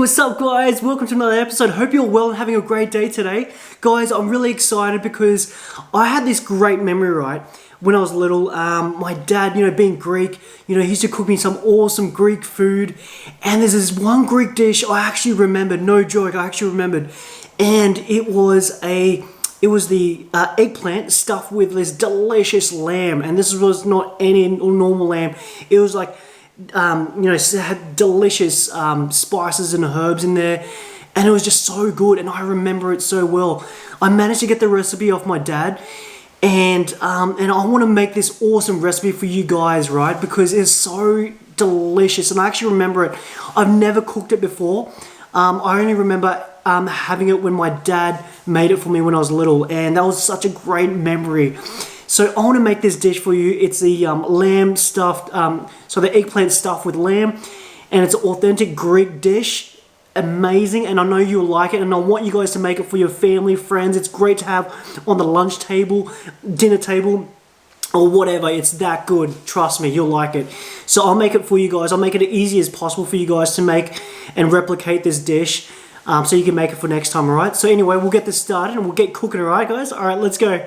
What's up guys? Welcome to another episode. Hope you're well and having a great day today. Guys, I'm really excited because I had this great memory, right? When I was little, my dad, being Greek, he used to cook me some awesome Greek food. And there's this one Greek dish I actually remembered, no joke, I actually remembered. And it was the eggplant stuffed with this delicious lamb. And this was not any normal lamb. It was like, it had delicious spices and herbs in there, and it was just so good, and I remember it so well. I managed to get the recipe off my dad, and I want to make this awesome recipe for you guys, right? Because it's so delicious, and I actually remember it. I've never cooked it before. I only remember having it when my dad made it for me when I was little, and that was such a great memory. So I want to make this dish for you. It's the lamb stuffed, so the eggplant stuffed with lamb, and it's an authentic Greek dish. Amazing, and I know you'll like it, and I want you guys to make it for your family, friends. It's great to have on the lunch table, dinner table, or whatever. It's that good. Trust me, you'll like it. So I'll make it for you guys. I'll make it as easy as possible for you guys to make and replicate this dish, so you can make it for next time, alright? So anyway, we'll get this started and we'll get cooking, alright guys? Alright, let's go.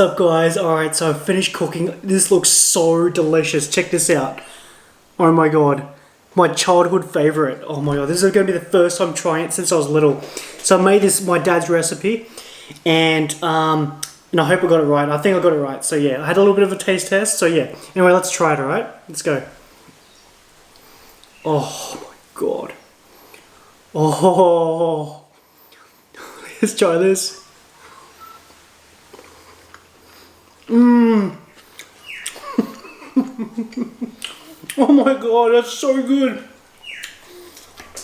What's up guys? Alright, so I've finished cooking. This looks so delicious. Check this out. Oh my god. My childhood favorite. Oh my god, this is going to be the first time trying it since I was little. So I made this my dad's recipe, and I hope I got it right. I think I got it right. So yeah, I had a little bit of a taste test. So yeah. Anyway, let's try it. All right, let's go. Oh my god. Oh, let's try this. Oh my god, that's so good.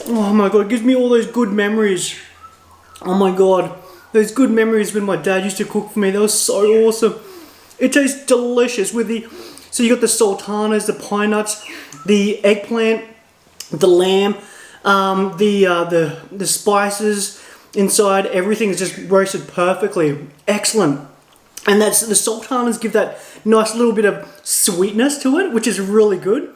Oh my god, it gives me all those good memories. Oh my god, those good memories when my dad used to cook for me. That was so awesome. It tastes delicious with the, so you got the sultanas, the pine nuts, the eggplant, the lamb, the spices inside. Everything is just roasted perfectly. Excellent. And that's the sultanas give that nice little bit of sweetness to it, which is really good.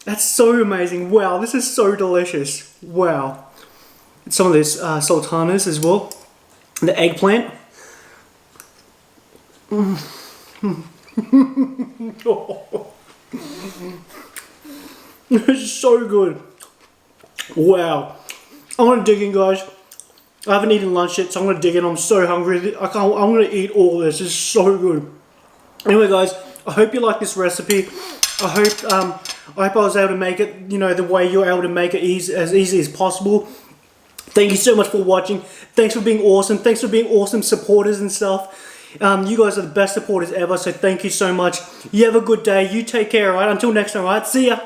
That's so amazing. Wow, this is so delicious. Wow. Some of this sultanas as well. The eggplant. It's so good. Wow. I'm gonna dig in, guys. I haven't eaten lunch yet, so I'm gonna dig in. I'm so hungry. I'm gonna eat all this. It's so good. Anyway, guys, I hope you like this recipe. I hope I was able to make it, you know, the way you're able to make it as easy as possible. Thank you so much for watching. Thanks for being awesome. Thanks for being awesome supporters and stuff. You guys are the best supporters ever, so thank you so much. You have a good day. You take care, alright? Until next time, alright? See ya.